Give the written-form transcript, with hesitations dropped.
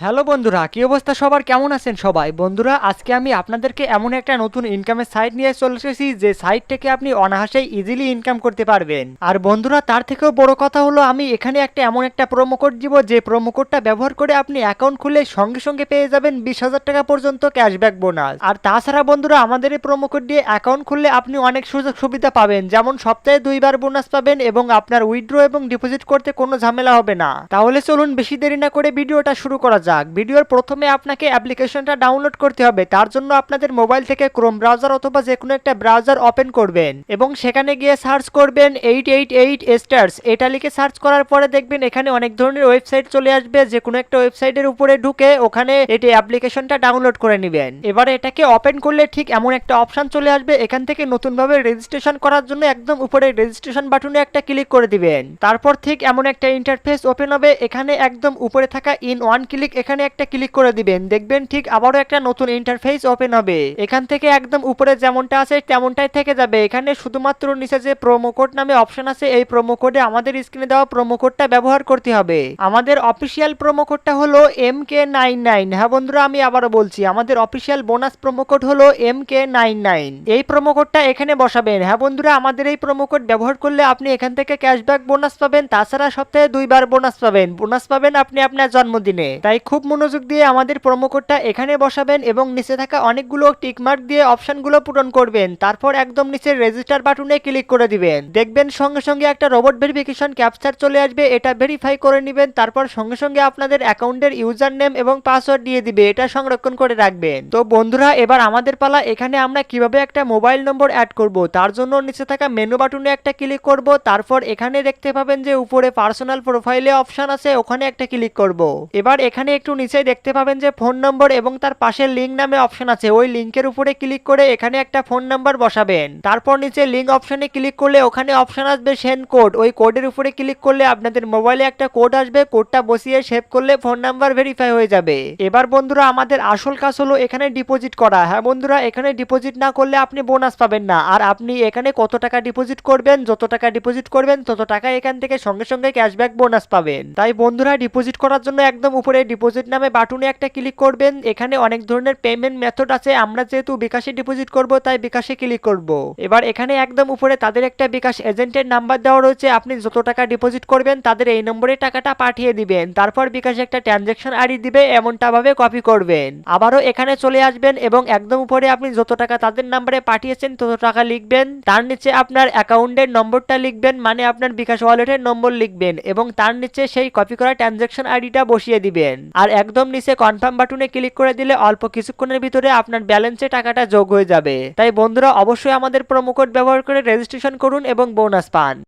Hello বন্ধুরা, কি অবস্থা সবার? কেমন আছেন সবাই? বন্ধুরা, আজকে আমি আপনাদেরকে এমন একটা নতুন ইনকামের সাইট নিয়ে চলে এসেছি যে সাইট থেকে আপনি অনায়াসেই ইজিলি ইনকাম করতে পারবেন। আর বন্ধুরা, তার থেকেও বড় কথা হলো আমি এখানে এমন একটা প্রোমো কোড দিব যে প্রোমো কোডটা ব্যবহার করে আপনি অ্যাকাউন্ট খুলে সঙ্গে সঙ্গে পেয়ে যাবেন 20,000 টাকা পর্যন্ত ক্যাশব্যাক বোনাস। আর তাছাড়া বন্ধুরা, আমাদের এই প্রোমো কোড দিয়ে অ্যাকাউন্ট খুললে আপনি অনেক সুযোগ সুবিধা পাবেন, যেমন সপ্তাহে 2বার বোনাস পাবেন এবং আপনার উইথড্র এবং ডিপোজিট করতে কোনো ঝামেলা হবে না। তাহলে চলুন বেশি দেরি না করে ভিডিওটা শুরু করা যাক। ভিডিওর প্রথমে আপনাকে অ্যাপ্লিকেশনটা ডাউনলোড করতে হবে। তার জন্য আপনাদের মোবাইল থেকে ক্রোম ব্রাউজার অথবা যে কোনো একটা ব্রাউজার ওপেন করবেন এবং সেখানে গিয়ে সার্চ করবেন 888 স্টার্স। এটা লিখে সার্চ করার পরে দেখবেন এখানে অনেক ধরনের ওয়েবসাইট চলে আসবে। যে কোনো একটা ওয়েবসাইটের উপরে ঢুকে ওখানে এটি অ্যাপ্লিকেশনটা ডাউনলোড করে নেবেন। এবারে এটাকে ওপেন করলে ঠিক এমন একটা অপশন চলে আসবে। এখান থেকে নতুনভাবে রেজিস্ট্রেশন করার জন্য একদম উপরে রেজিস্ট্রেশন বাটনে একটা ক্লিক করে দিবেন। তারপর ঠিক এমন একটা ইন্টারফেস ওপেন হবে। এখানে একদম উপরে থাকা ইন ওয়ান ক্লিক এখানে একটা ক্লিক করে দিবেন। দেখবেন ঠিক আবারও একটা নতুন ইন্টারফেস ওপেন হবে। এখান থেকে একদম উপরে যেমনটা আছে তেমনটাই থেকে যাবে। এখানে শুধুমাত্র নিচে যে প্রোমো কোড নামে অপশন আছে এই প্রোমো কোডে আমাদের স্ক্রিনে দেওয়া প্রোমো কোডটা ব্যবহার করতে হবে। আমাদের অফিসিয়াল প্রোমো কোডটা হলো MK99। হ্যাঁ বন্ধুরা, আমি আবারও বলছি, আমাদের অফিসিয়াল বোনাস প্রোমো কোড হলো MK99। এই প্রোমো কোডটা এখানে বসাবেন। হ্যাঁ বন্ধুরা, আমাদের এই প্রোমো কোড ব্যবহার করলে আপনি এখান থেকে ক্যাশব্যাক বোনাস পাবেন। তাছাড়া সপ্তাহে 2বার বোনাস পাবেন আপনি আপনার জন্মদিনে। তাই খুব মনোযোগ দিয়ে আমাদের প্রোমো কোডটা এখানে বসাবেন এবং নিচে থাকা অনেকগুলো টিকমার্ক দিয়ে অপশনগুলো পূরণ করবেন। তারপর একদম নিচে রেজিস্টার বাটনে ক্লিক করে দিবেন। দেখবেন সঙ্গে সঙ্গে একটা রোবট ভেরিফিকেশন ক্যাপচার চলে আসবে। এটা ভেরিফাই করে নেবেন। তারপর সঙ্গে সঙ্গে আপনাদের অ্যাকাউন্টের ইউজার নেম এবং পাসওয়ার্ড দিয়ে দিবে। এটা সংরক্ষণ করে রাখবেন। তো বন্ধুরা, এবার আমাদের পালা। এখানে আমরা কিভাবে একটা মোবাইল নম্বর অ্যাড করব তার জন্য নিচে থাকা মেনু বাটনে একটা ক্লিক করব। তারপর এখানে দেখতে পাবেন যে উপরে পার্সোনাল প্রোফাইলে অপশন আছে, ওখানে একটা ক্লিক করব। এবার এখানে একটু নিচে দেখতে পাবেন যে ফোন নম্বর এবং তার পাশে লিঙ্ক নামে অপশন আছে। ওই লিঙ্কের উপরে ক্লিক করে এখানে একটা ফোন নাম্বার বসাবেন। তারপর নিচে লিঙ্ক অপশনে ক্লিক করলে ওখানে অপশন আসবে সেন্ড কোড। ওই কোডের উপরে ক্লিক করলে আপনাদের মোবাইলে একটা কোড আসবে। কোডটা বসিয়ে সেভ করলে ফোন নাম্বার ভেরিফাই হয়ে যাবে। এবার বন্ধুরা, আমাদের আসল কাজ হলো এখানে ডিপোজিট করা। হ্যাঁ বন্ধুরা, এখানে ডিপোজিট না করলে আপনি বোনাস পাবেন না। আর আপনি এখানে কত টাকা ডিপোজিট করবেন, যত টাকা ডিপোজিট করবেন তত টাকা এখান থেকে সঙ্গে সঙ্গে ক্যাশব্যাক বোনাস পাবেন। তাই বন্ধুরা, ডিপোজিট করার জন্য একদম উপরে ডিপোজিট নামে বাটনে একটা ক্লিক করবেন। এখানে অনেক ধরনের পেমেন্ট মেথড আছে। আমরা যেহেতু বিকাশে ডিপোজিট করব তাই বিকাশে ক্লিক করব। এবার এখানে একদম উপরে তাদের একটা বিকাশ এজেন্টের নাম্বার দেওয়া রয়েছে। আপনি যত টাকা ডিপোজিট করবেন তাদের এই নম্বরে টাকাটা পাঠিয়ে দিবেন। তারপর বিকাশে একটা ট্রানজ্যাকশন আইডি দিবে, এমনটা ভাবে কপি করবেন। আবারও এখানে চলে আসবেন এবং একদম উপরে আপনি যত টাকা তাদের নাম্বারে পাঠিয়েছেন তত টাকা লিখবেন। তার নিচে আপনার অ্যাকাউন্টের নম্বরটা লিখবেন, মানে আপনার বিকাশ ওয়ালেটের নম্বর লিখবেন এবং তার নিচে সেই কপি করা ট্রানজ্যাকশন আইডিটা বসিয়ে দিবেন। আর একদম নিচে কনফার্ম বাটনে ক্লিক করে দিলে অল্প কিছুক্ষণের ভিতরে আপনার ব্যালেন্সে টাকাটা যোগ হয়ে যাবে। তাই বন্ধুরা, অবশ্যই আমাদের প্রোমো কোড ব্যবহার করে রেজিস্ট্রেশন করুন এবং বোনাস পান।